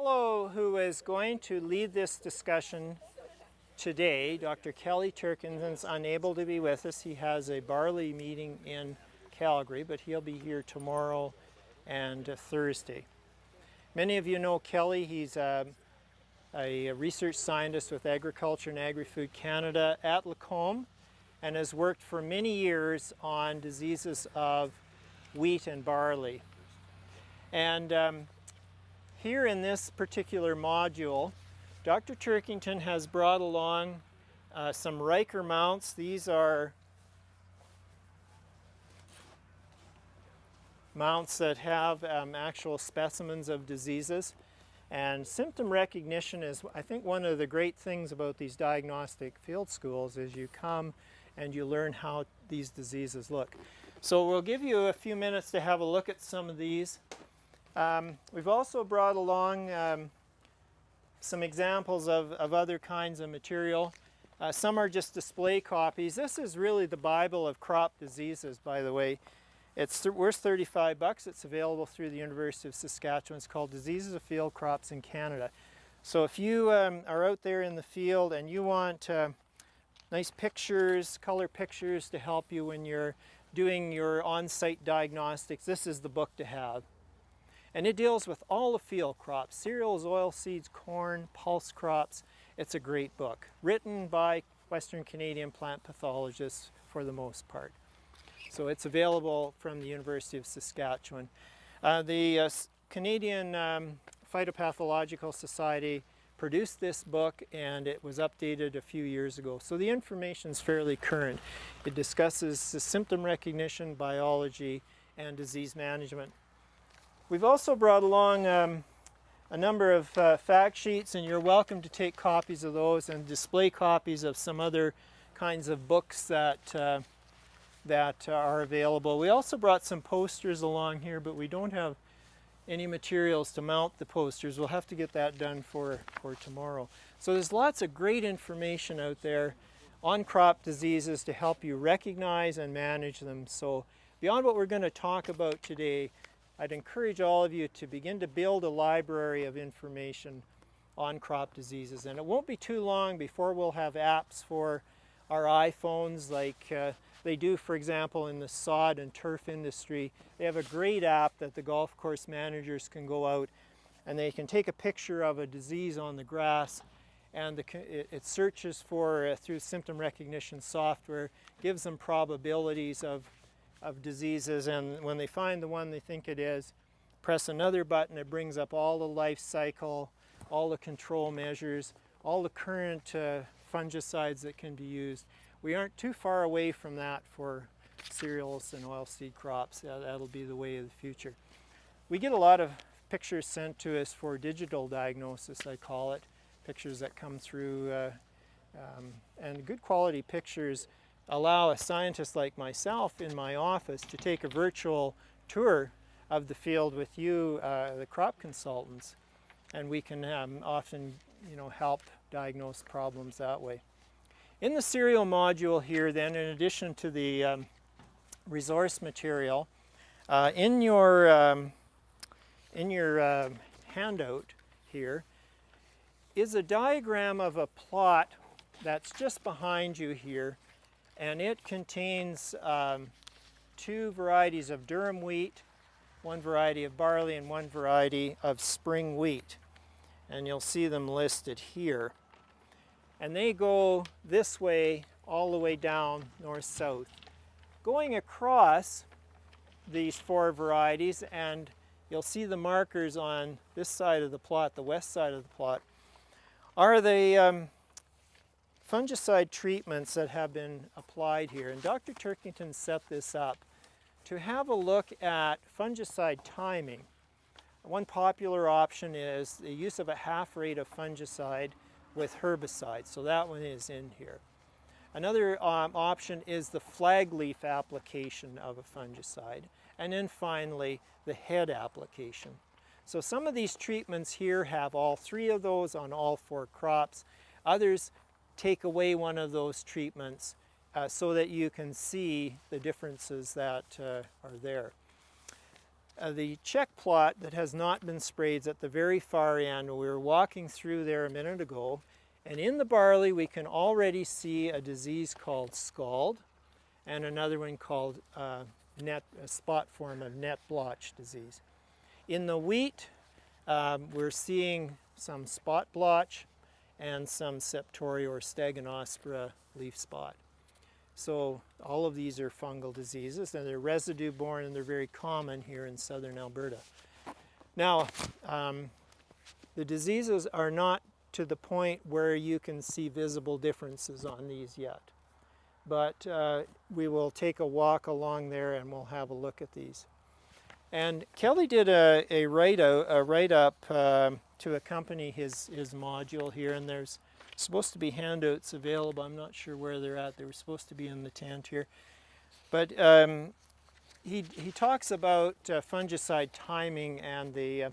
fellow who is going to lead this discussion today, Dr. Kelly Turkington, is unable to be with us. He has a barley meeting in Calgary, but he'll be here tomorrow and Thursday. Many of you know Kelly. He's a research scientist with Agriculture and Agri-Food Canada at Lacombe and has worked for many years on diseases of wheat and barley. And here in this particular module, Dr. Turkington has brought along some Riker mounts. These are mounts that have actual specimens of diseases. And symptom recognition is, I think, one of the great things about these diagnostic field schools is you come and you learn how these diseases look. So we'll give you a few minutes to have a look at some of these. We've also brought along some examples of other kinds of material. Some are just display copies. This is really the Bible of crop diseases, by the way. It's worth 35 bucks. It's available through the University of Saskatchewan. It's called Diseases of Field Crops in Canada. So if you are out there in the field and you want nice pictures, color pictures to help you when you're doing your on-site diagnostics, this is the book to have. And it deals with all the field crops, cereals, oilseeds, corn, pulse crops. It's a great book, written by Western Canadian plant pathologists for the most part. So it's available from the University of Saskatchewan. The Canadian Phytopathological Society produced this book and it was updated a few years ago. So the information is fairly current. It discusses the symptom recognition, biology, and disease management. We've also brought along a number of fact sheets, and you're welcome to take copies of those and display copies of some other kinds of books that are available. We also brought some posters along here, but we don't have any materials to mount the posters. We'll have to get that done for tomorrow. So there's lots of great information out there on crop diseases to help you recognize and manage them. So beyond what we're going to talk about today, I'd encourage all of you to begin to build a library of information on crop diseases. And it won't be too long before we'll have apps for our iPhones like they do, for example, in the sod and turf industry. They have a great app that the golf course managers can go out and they can take a picture of a disease on the grass, and it searches for, through symptom recognition software, gives them probabilities of diseases, and when they find the one they think it is, press another button. It brings up all the life cycle, all the control measures, all the current fungicides that can be used. We aren't too far away from that for cereals and oilseed crops. That'll be the way of the future. We get a lot of pictures sent to us for digital diagnosis, I call it, pictures that come through, and good quality pictures allow a scientist like myself in my office to take a virtual tour of the field with you, the crop consultants, and we can often, help diagnose problems that way. In the cereal module here, then, in addition to the resource material, in your handout here is a diagram of a plot that's just behind you here. And it contains two varieties of durum wheat, one variety of barley, and one variety of spring wheat. And you'll see them listed here. And they go this way, all the way down north-south. Going across these four varieties, and you'll see the markers on this side of the plot, the west side of the plot, are the fungicide treatments that have been applied here. And Dr. Turkington set this up to have a look at fungicide timing. One popular option is the use of a half rate of fungicide with herbicide. So that one is in here. Another option is the flag leaf application of a fungicide. And then finally, the head application. So some of these treatments here have all three of those on all four crops. Others take away one of those treatments so that you can see the differences that are there. The check plot that has not been sprayed is at the very far end. We were walking through there a minute ago, and in the barley we can already see a disease called scald and another one called a spot form of net blotch disease. In the wheat, we're seeing some spot blotch and some septoria or stegonospora leaf spot. So all of these are fungal diseases, and they're residue borne, and they're very common here in southern Alberta. Now, the diseases are not to the point where you can see visible differences on these yet. But we will take a walk along there and we'll have a look at these. And Kelly did a write-up to accompany his module here, and there's supposed to be handouts available. I'm not sure where they're at. They were supposed to be in the tent here. But he talks about fungicide timing and the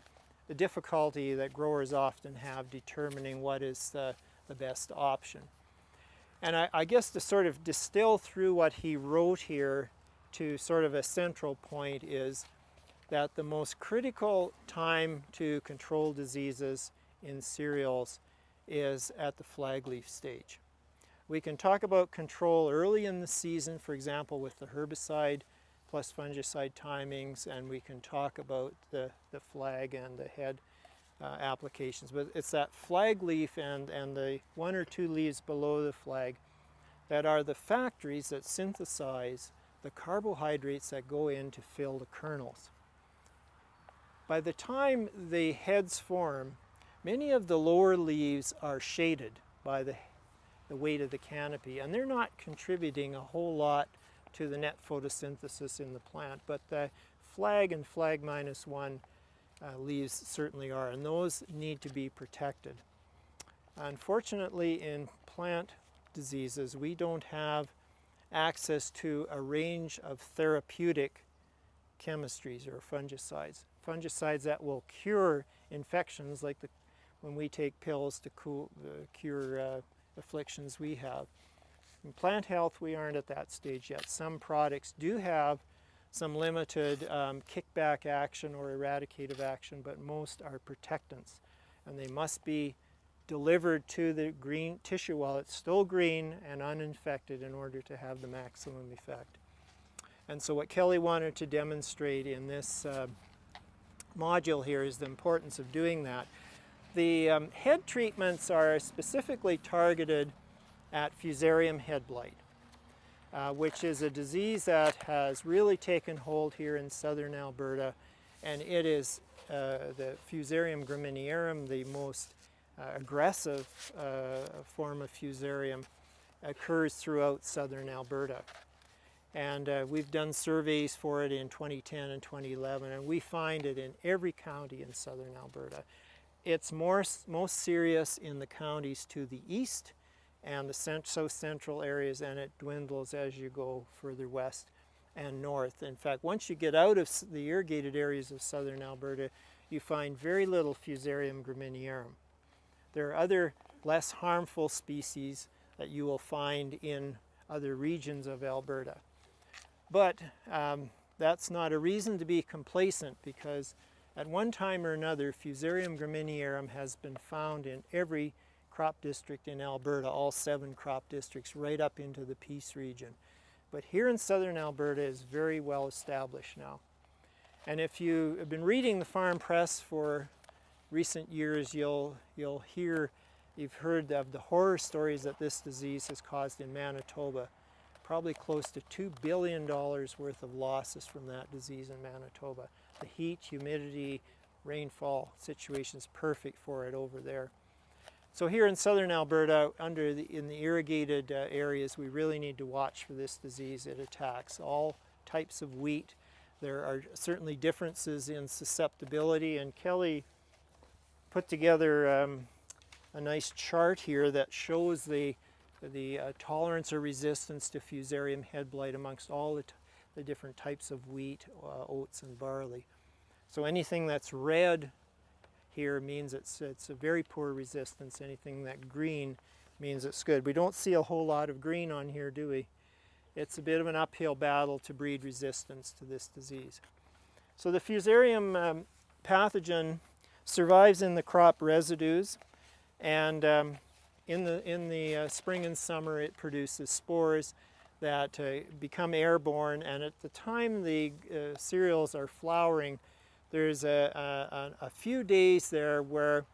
difficulty that growers often have determining what is the best option. And I guess to sort of distill through what he wrote here to sort of a central point is that the most critical time to control diseases in cereals is at the flag leaf stage. We can talk about control early in the season, for example, with the herbicide plus fungicide timings, and we can talk about the flag and the head applications. But it's that flag leaf and the one or two leaves below the flag that are the factories that synthesize the carbohydrates that go in to fill the kernels. By the time the heads form, many of the lower leaves are shaded by the weight of the canopy, and they're not contributing a whole lot to the net photosynthesis in the plant, but the flag and flag -1 leaves certainly are, and those need to be protected. Unfortunately, in plant diseases, we don't have access to a range of therapeutic chemistries or fungicides. Fungicides that will cure infections, like when we take pills to cure afflictions we have. In plant health, we aren't at that stage yet. Some products do have some limited kickback action or eradicative action, but most are protectants, and they must be delivered to the green tissue while it's still green and uninfected in order to have the maximum effect. And so what Kelly wanted to demonstrate in this module here is the importance of doing that. The head treatments are specifically targeted at Fusarium head blight, which is a disease that has really taken hold here in southern Alberta, and it is the Fusarium Graminearum, the most aggressive form of Fusarium, occurs throughout southern Alberta. And we've done surveys for it in 2010 and 2011, and we find it in every county in southern Alberta. It's most serious in the counties to the east and the south central areas, and it dwindles as you go further west and north. In fact, once you get out of the irrigated areas of southern Alberta, you find very little Fusarium Graminearum. There are other less harmful species that you will find in other regions of Alberta. But that's not a reason to be complacent, because at one time or another, Fusarium Graminearum has been found in every crop district in Alberta, all 7 crop districts, right up into the Peace region. But here in southern Alberta is very well established now. And if you have been reading the farm press for recent years, you've heard of the horror stories that this disease has caused in Manitoba. Probably close to $2 billion worth of losses from that disease in Manitoba. The heat, humidity, rainfall situation is perfect for it over there. So here in southern Alberta, in the irrigated areas, we really need to watch for this disease. It attacks all types of wheat. There are certainly differences in susceptibility, and Kelly put together a nice chart here that shows the tolerance or resistance to Fusarium head blight amongst all the different types of wheat, oats, and barley. So anything that's red here means it's a very poor resistance. Anything that green means it's good. We don't see a whole lot of green on here, do we? It's a bit of an uphill battle to breed resistance to this disease. So the Fusarium pathogen survives in the crop residues, and in the spring and summer it produces spores that become airborne, and at the time the cereals are flowering, there's a few days there where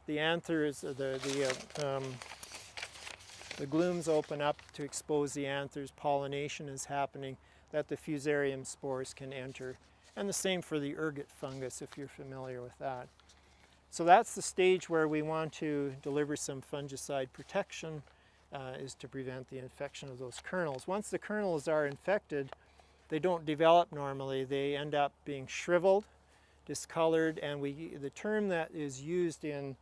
the anthers, the glooms open up to expose the anthers, pollination is happening, that the Fusarium spores can enter. And the same for the ergot fungus, if you're familiar with that. So that's the stage where we want to deliver some fungicide protection, is to prevent the infection of those kernels. Once the kernels are infected, they don't develop normally. They end up being shriveled, discolored, and the term that is used in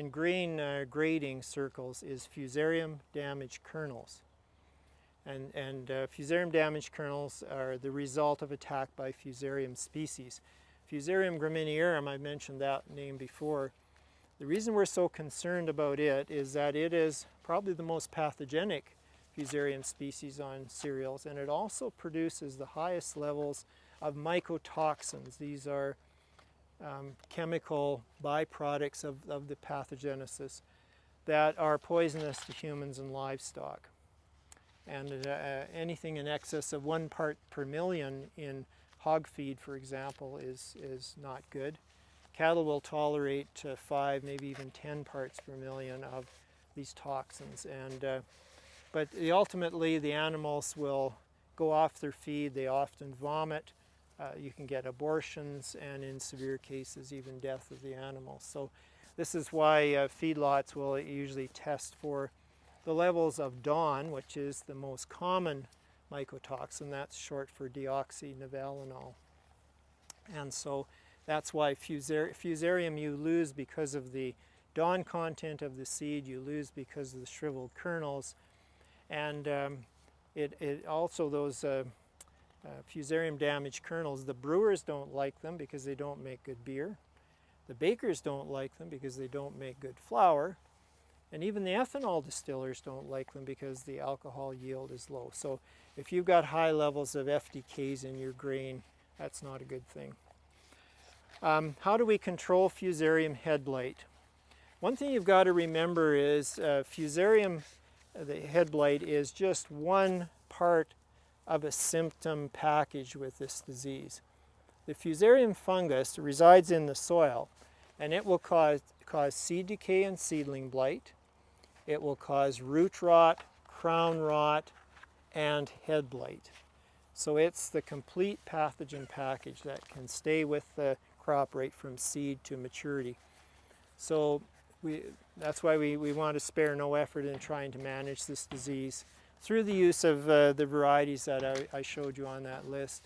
grain grading circles is Fusarium damaged kernels. And Fusarium damaged kernels are the result of attack by Fusarium species. Fusarium Graminearum, I mentioned that name before. The reason we're so concerned about it is that it is probably the most pathogenic Fusarium species on cereals, and it also produces the highest levels of mycotoxins. These are chemical byproducts of the pathogenesis that are poisonous to humans and livestock. And anything in excess of 1 part per million in hog feed, for example, is not good. Cattle will tolerate 5, maybe even 10 parts per million of these toxins. But ultimately, the animals will go off their feed. They often vomit. You can get abortions, and in severe cases, even death of the animals. So this is why feedlots will usually test for the levels of DON, which is the most common mycotoxin. That's short for deoxynivalenol. And so that's why Fusarium you lose because of the DON content of the seed, you lose because of the shriveled kernels, and it also, those Fusarium damaged kernels, the brewers don't like them because they don't make good beer. The bakers don't like them because they don't make good flour. And even the ethanol distillers don't like them because the alcohol yield is low. So if you've got high levels of FDKs in your grain, that's not a good thing. How do we control Fusarium head blight? One thing you've got to remember is Fusarium, the head blight, is just one part of a symptom package with this disease. The Fusarium fungus resides in the soil, and it will cause seed decay and seedling blight. It will cause root rot, crown rot, and head blight. So it's the complete pathogen package that can stay with the crop right from seed to maturity. So that's why we want to spare no effort in trying to manage this disease through the use of the varieties that I showed you on that list,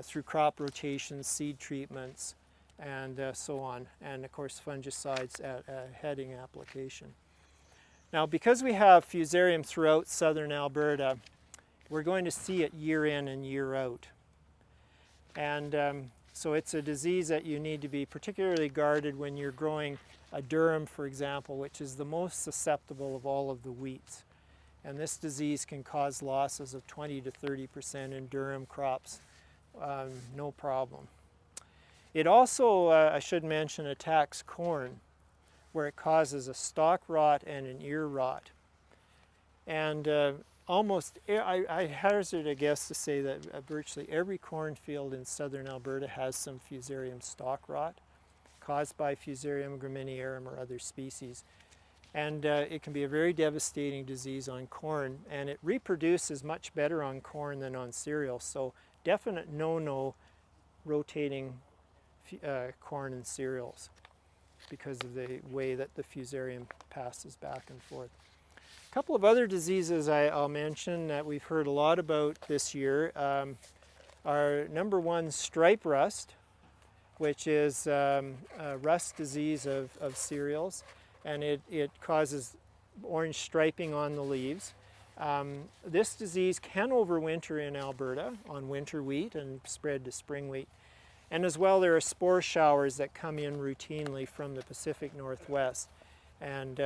through crop rotations, seed treatments, and so on, and of course fungicides at heading application. Now, because we have Fusarium throughout southern Alberta, we're going to see it year in and year out. And so it's a disease that you need to be particularly guarded when you're growing a durum, for example, which is the most susceptible of all of the wheats. And this disease can cause losses of 20 to 30% in durum crops, no problem. It also, I should mention, attacks corn, where it causes a stalk rot and an ear rot. And I hazard a guess to say that virtually every cornfield in southern Alberta has some Fusarium stalk rot caused by Fusarium Graminearum or other species. And it can be a very devastating disease on corn, and it reproduces much better on corn than on cereals. So definite no-no rotating corn and cereals because of the way that the Fusarium passes back and forth. A couple of other diseases I'll mention that we've heard a lot about this year are number one, stripe rust, which is a rust disease of cereals, and it causes orange striping on the leaves. This disease can overwinter in Alberta on winter wheat and spread to spring wheat. And as well, there are spore showers that come in routinely from the Pacific Northwest. And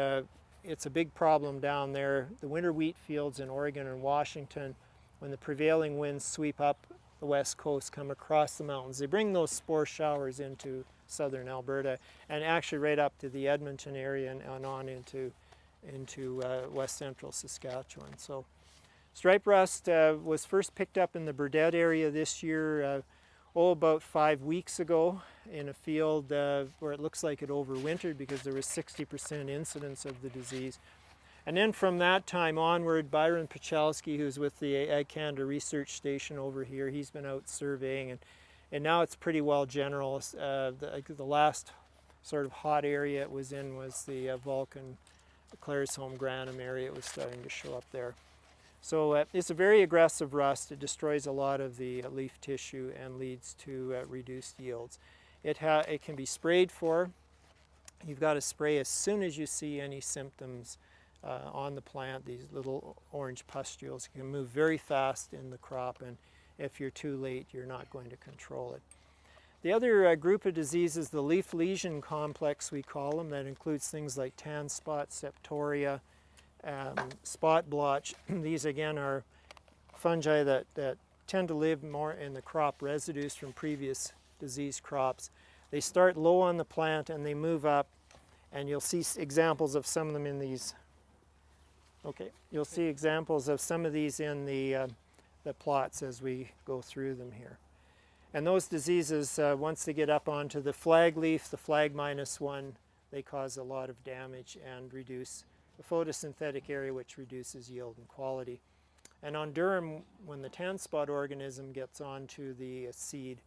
it's a big problem down there. The winter wheat fields in Oregon and Washington, when the prevailing winds sweep up the west coast come across the mountains. They bring those spore showers into southern Alberta and actually right up to the Edmonton area and on into west central Saskatchewan. So stripe rust was first picked up in the Burdett area this year, about 5 weeks ago in a field where it looks like it overwintered because there was 60% incidence of the disease. And then from that time onward, Byron Pachalski, who's with the Ag Canada Research Station over here, he's been out surveying, and now it's pretty well general. The last sort of hot area it was in was the Vulcan, Claresholm, Granum area. It was starting to show up there. So it's a very aggressive rust. It destroys a lot of the leaf tissue and leads to reduced yields. It can be sprayed for. You've got to spray as soon as you see any symptoms on the plant. These little orange pustules can move very fast in the crop, and if you're too late, you're not going to control it. The other group of diseases, the leaf lesion complex, we call them, that includes things like tan spot, septoria, spot blotch. These again are fungi that tend to live more in the crop residues from previous disease crops. They start low on the plant and they move up, and you'll see examples of some of them in these. Okay, you'll see examples of some of these in the plots as we go through them here. And those diseases, once they get up onto the flag leaf, the flag -1, they cause a lot of damage and reduce the photosynthetic area, which reduces yield and quality. And on durum, when the tan spot organism gets onto the seed,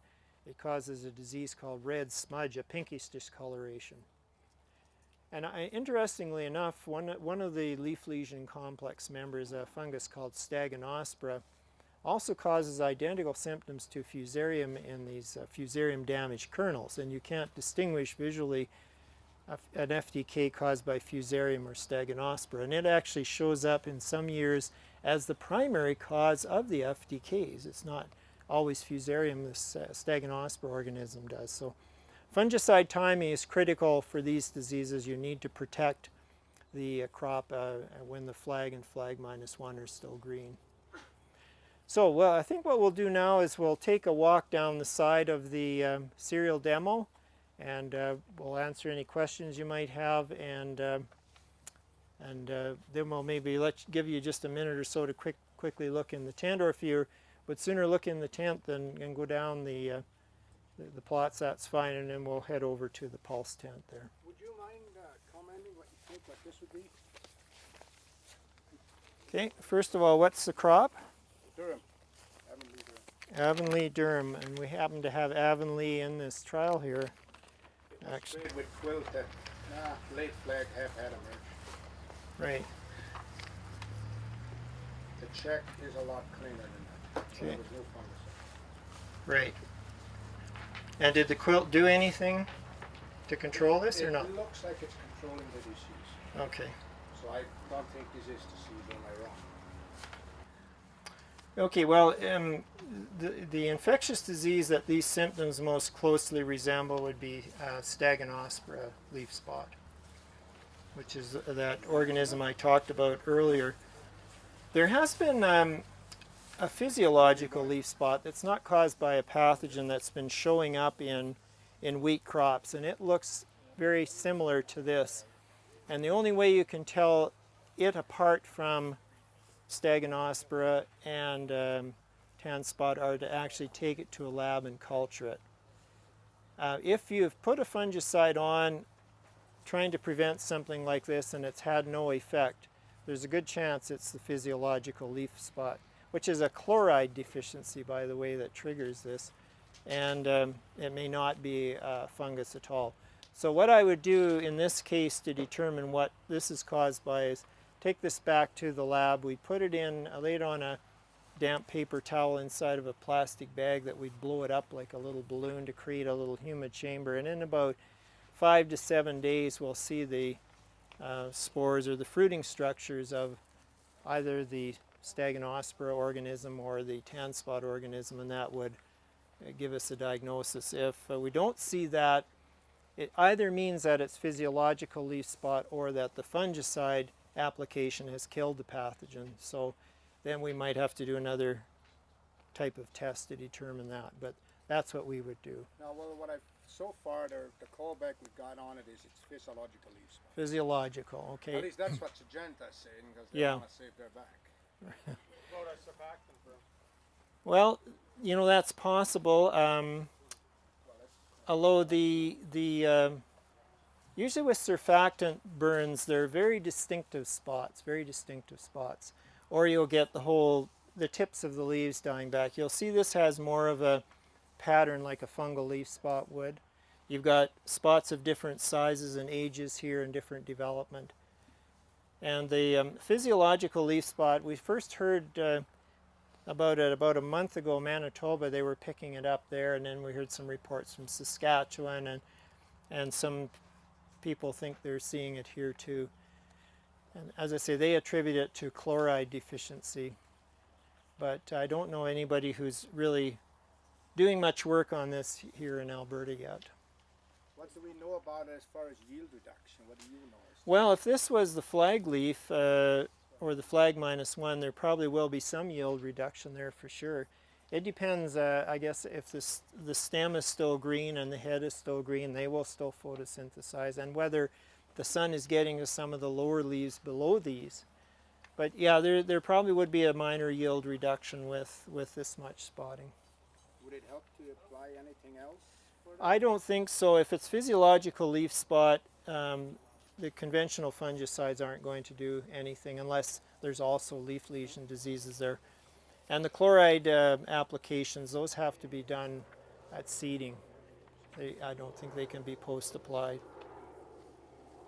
it causes a disease called red smudge, a pinkish discoloration. And interestingly enough, one of the leaf lesion complex members, a fungus called Staganospora, also causes identical symptoms to Fusarium in these Fusarium damaged kernels. And you can't distinguish visually an FDK caused by Fusarium or Staganospora. And it actually shows up in some years as the primary cause of the FDKs. It's not always Fusarium, this Staganospora organism does. So fungicide timing is critical for these diseases. You need to protect the crop when the flag and flag -1 are still green. So well, I think what we'll do now is we'll take a walk down the side of the serial demo, and we'll answer any questions you might have, and then we'll maybe give you just a minute or so to quickly look in the tent, or if you would sooner look in the tent than go down the plots, that's fine, and then we'll head over to the pulse tent there. Would you mind commenting what you think what this would be? Okay, first of all, what's the crop? Durum. Avonlea durum. Avonlea durum, and we happen to have Avonlea in this trial here. It was sprayed with quilt that late flag have had emerged. Right. The check is a lot cleaner than that. So Okay. there was no fungicide. Right. And did the quilt do anything to control this or not? It looks like it's controlling the disease. Okay. So I don't think this is disease, am I wrong? Okay, well, the infectious disease that these symptoms most closely resemble would be Staganospora leaf spot, which is that organism I talked about earlier. There has been a physiological leaf spot that's not caused by a pathogen that's been showing up in wheat crops, and it looks very similar to this. And the only way you can tell it apart from Staganospora and tan spot are to actually take it to a lab and culture it. If you've put a fungicide on trying to prevent something like this and it's had no effect, there's a good chance it's the physiological leaf spot, which is a chloride deficiency, by the way, that triggers this, and it may not be a fungus at all. So what I would do in this case to determine what this is caused by is take this back to the lab. We put it in, lay it on a damp paper towel inside of a plastic bag that we'd blow it up like a little balloon to create a little humid chamber, and in about 5 to 7 days we'll see the spores or the fruiting structures of either the Staganospora organism or the tan spot organism, and that would give us a diagnosis. If we don't see that, it either means that it's physiological leaf spot or that the fungicide application has killed the pathogen. So then we might have to do another type of test to determine that, but that's what we would do. Now, well, what I've so far the callback we got on it is it's physiological leaf spot. Physiological, okay. At least that's what Syngenta's saying, because they Yeah. want to save their back. Well, you know, that's possible. Although usually with surfactant burns, they're very distinctive spots, or you'll get the tips of the leaves dying back. You'll see this has more of a pattern like a fungal leaf spot would. You've got spots of different sizes and ages here and different development. And the physiological leaf spot, we first heard about it about a month ago, Manitoba, they were picking it up there, and then we heard some reports from Saskatchewan, and some people think they're seeing it here too. And as I say, they attribute it to chloride deficiency, but I don't know anybody who's really doing much work on this here in Alberta yet. What do we know about it as far as yield reduction? What do you know? Well, if this was the flag leaf, or the flag -1, there probably will be some yield reduction there for sure. It depends, I guess, if the stem is still green and the head is still green, they will still photosynthesize, and whether the sun is getting to some of the lower leaves below these. But yeah, there probably would be a minor yield reduction with this much spotting. Would it help to apply anything else for that? I don't think so. If it's physiological leaf spot, the conventional fungicides aren't going to do anything unless there's also leaf lesion diseases there. And the chloride applications, those have to be done at seeding. I don't think they can be post-applied.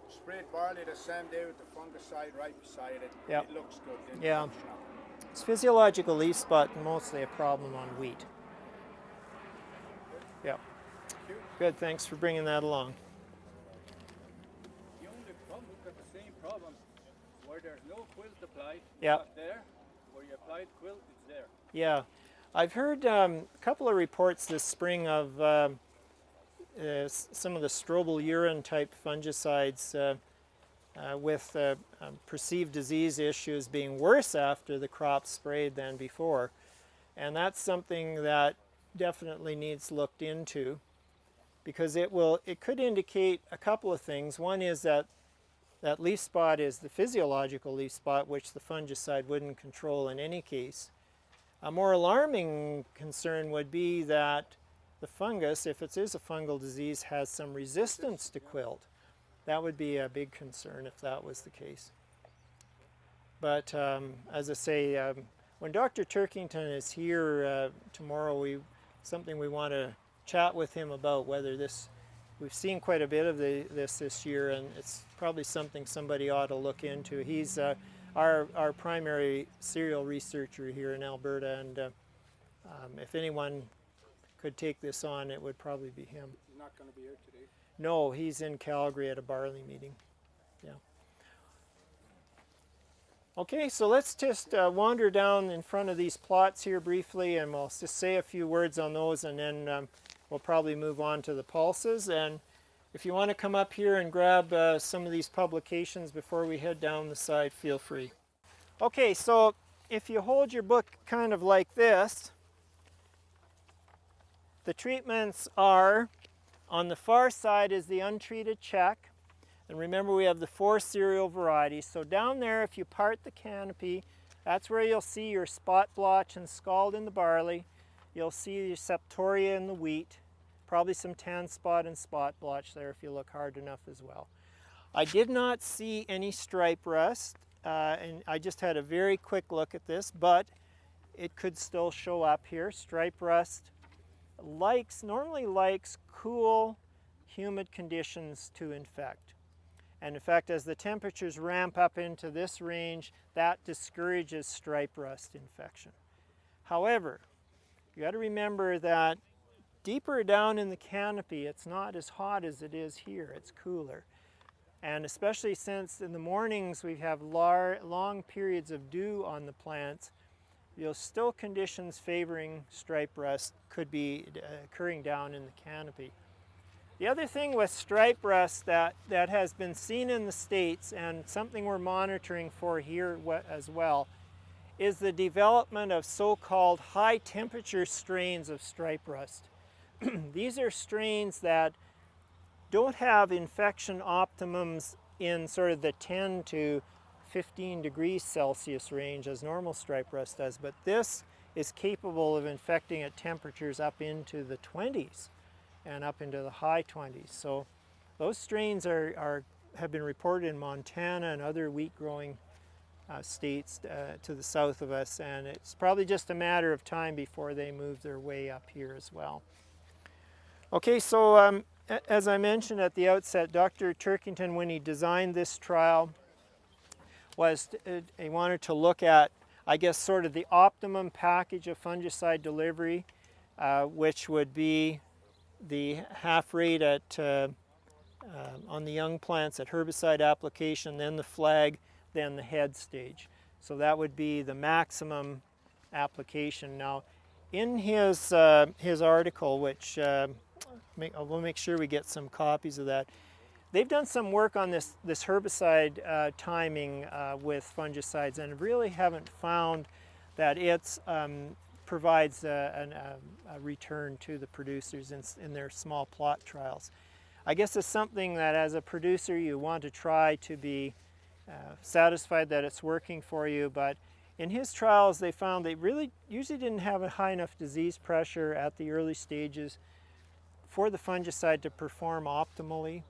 Sprayed barley the same day with the fungicide right beside it. Yep. It looks good. Didn't Yeah. it? It's physiological leaf spot, mostly a problem on wheat. Yeah. Good, thanks for bringing that along. The only problem, we've got the same problem where there's no quilt applied. Yeah. It's not there. Where you applied quilt, it's there. Yeah. I've heard a couple of reports this spring of some of the strobel urine type fungicides with perceived disease issues being worse after the crop sprayed than before. And that's something that definitely needs looked into, because it could indicate a couple of things. One is that leaf spot is the physiological leaf spot, which the fungicide wouldn't control in any case. A more alarming concern would be that the fungus, if it is a fungal disease, has some resistance to quilt. That would be a big concern if that was the case. But as I say, when Dr. Turkington is here tomorrow, something we want to chat with him about, whether we've seen quite a bit of this year, and it's probably something somebody ought to look into. He's our primary cereal researcher here in Alberta, and if anyone could take this on, it would probably be him. He's not going to be here today. No, he's in Calgary at a barley meeting. Yeah. Okay, so let's just wander down in front of these plots here briefly, and we'll just say a few words on those, and then we'll probably move on to the pulses. And if you want to come up here and grab some of these publications before we head down the side, feel free. Okay, so if you hold your book kind of like this, the treatments are, on the far side is the untreated check. And remember, we have the 4 cereal varieties. So down there, if you part the canopy, that's where you'll see your spot blotch and scald in the barley. You'll see your septoria in the wheat. Probably some tan spot and spot blotch there if you look hard enough as well. I did not see any stripe rust, and I just had a very quick look at this, but it could still show up here. Stripe rust normally likes cool, humid conditions to infect. And in fact, as the temperatures ramp up into this range, that discourages stripe rust infection. However, you got to remember that deeper down in the canopy, it's not as hot as it is here. It's cooler. And especially since in the mornings we have long periods of dew on the plants, still conditions favoring stripe rust could be occurring down in the canopy. The other thing with stripe rust that has been seen in the States, and something we're monitoring for here as well, is the development of so-called high temperature strains of stripe rust. These are strains that don't have infection optimums in sort of the 10 to 15 degrees Celsius range as normal stripe rust does, but this is capable of infecting at temperatures up into the 20s and up into the high 20s. So those strains have been reported in Montana and other wheat growing states to the south of us, and it's probably just a matter of time before they move their way up here as well. Okay, so as I mentioned at the outset, Dr. Turkington, when he designed this trial, he wanted to look at, I guess, sort of the optimum package of fungicide delivery, which would be the half rate at on the young plants at herbicide application, then the flag, then the head stage. So that would be the maximum application. Now, in his article, which we'll make sure we get some copies of that, they've done some work on this herbicide timing with fungicides, and really haven't found that it provides a return to the producers in their small plot trials. I guess it's something that as a producer you want to try to be satisfied that it's working for you, but in his trials they found they really usually didn't have a high enough disease pressure at the early stages for the fungicide to perform optimally.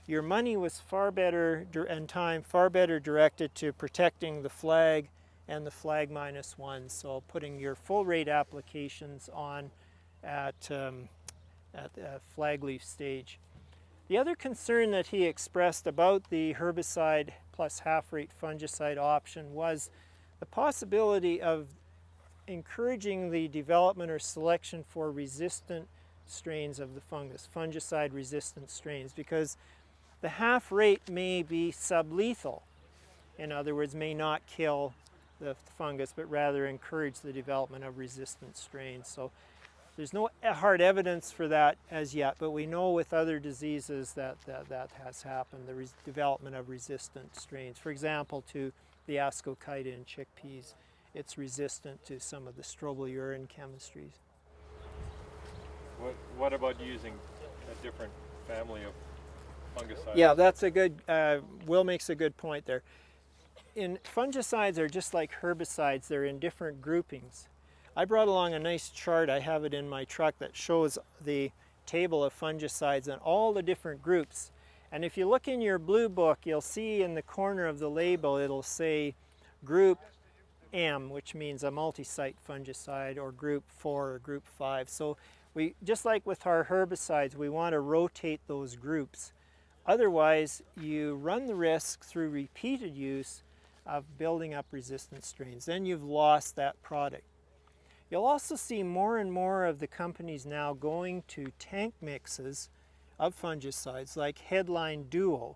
Your money was far better, and time far better directed to protecting the flag and the flag -1, so putting your full rate applications on at flag leaf stage. The other concern that he expressed about the herbicide plus half rate fungicide option was the possibility of encouraging the development or selection for resistant strains of the fungus, fungicide resistant strains, because the half rate may be sublethal. In other words, may not kill the fungus, but rather encourage the development of resistant strains. So there's no hard evidence for that as yet, but we know with other diseases that has happened, the development of resistant strains. For example, to the ascochyta in chickpeas, it's resistant to some of the strobilurin chemistries. What about using a different family of fungicides? Yeah, that's a good, Will makes a good point there. Fungicides are just like herbicides, they're in different groupings. I brought along a nice chart, I have it in my truck, that shows the table of fungicides and all the different groups. And if you look in your blue book, you'll see in the corner of the label, it'll say Group M, which means a multi-site fungicide, or Group 4 or Group 5. So we, just like with our herbicides, we want to rotate those groups. Otherwise, you run the risk through repeated use of building up resistant strains. Then you've lost that product. You'll also see more and more of the companies now going to tank mixes of fungicides like Headline Duo,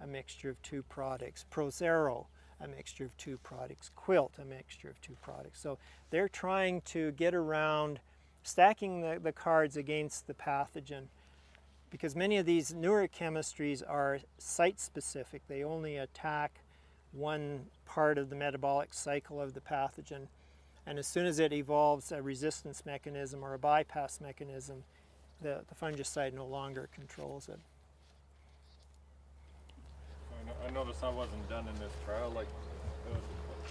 a mixture of 2 products, Prozero, a mixture of 2 products, Quilt, a mixture of 2 products. So they're trying to get around stacking the cards against the pathogen, because many of these newer chemistries are site-specific. They only attack one part of the metabolic cycle of the pathogen. And as soon as it evolves a resistance mechanism or a bypass mechanism, the fungicide no longer controls it. I noticed that wasn't done in this trial, like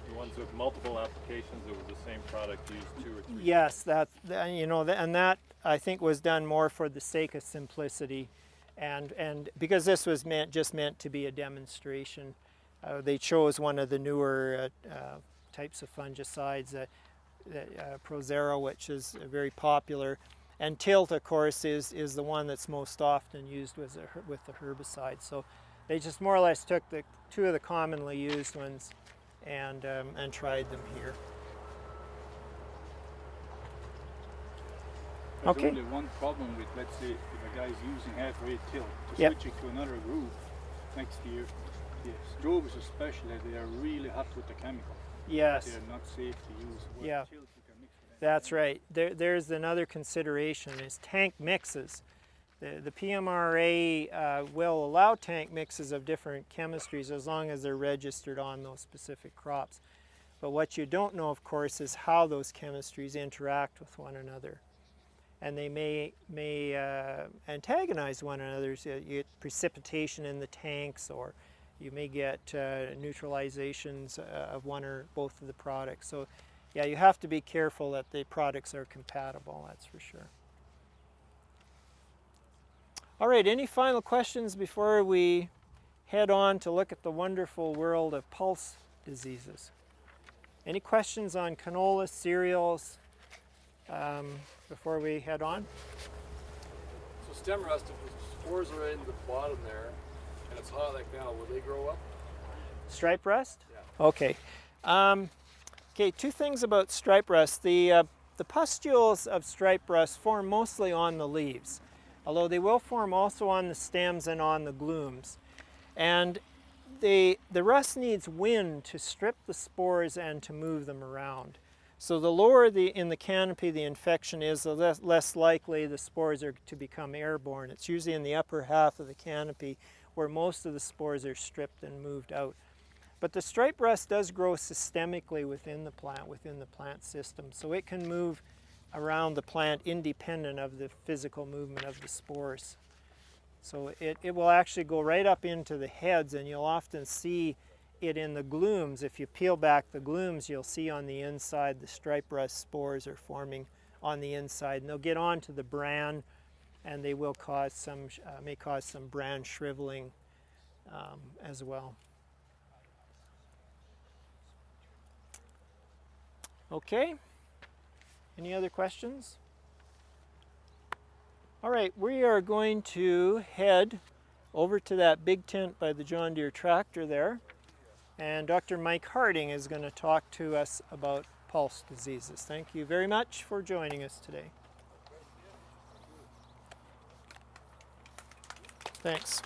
the ones with multiple applications, it was the same product used 2 or 3 Yes, and that I think was done more for the sake of simplicity, and because this was just meant to be a demonstration. They chose one of the newer types of fungicides, Prozero, which is very popular, and Tilt, of course, is the one that's most often used with the herbicide. So they just more or less took the 2 of the commonly used ones and tried them here. There's Okay. only one problem with, let's say, if a guy's using half-rate Tilt to Yep. switch it to another group next year. The strobes especially, they are really hot with the chemical. Yes. They're not safe to use. Well, Yeah. Tilt you can mix with That's right. There's another consideration is tank mixes. The PMRA will allow tank mixes of different chemistries as long as they're registered on those specific crops. But what you don't know, of course, is how those chemistries interact with one another. And they may antagonize one another. So you get precipitation in the tanks, or you may get neutralizations of one or both of the products. So yeah, you have to be careful that the products are compatible, that's for sure. All right, any final questions before we head on to look at the wonderful world of pulse diseases? Any questions on canola, cereals, before we head on? So stem rust, if the spores are in the bottom there, and it's hot like now, will they grow up? Stripe rust? Yeah. Okay. Okay, two things about stripe rust. The pustules of stripe rust form mostly on the leaves, although they will form also on the stems and on the glooms. And the rust needs wind to strip the spores and to move them around. So the lower in the canopy the infection is, the less likely the spores are to become airborne. It's usually in the upper half of the canopy where most of the spores are stripped and moved out. But the stripe rust does grow systemically within the plant system. So it can move around the plant independent of the physical movement of the spores. So it will actually go right up into the heads, and you'll often see it in the glooms. If you peel back the glooms, you'll see on the inside the stripe rust spores are forming on the inside, and they'll get onto the bran, and they will cause some, may cause some bran shriveling as well. Okay, any other questions? All right, we are going to head over to that big tent by the John Deere tractor there, and Dr. Mike Harding is going to talk to us about pulse diseases. Thank you very much for joining us today. Thanks.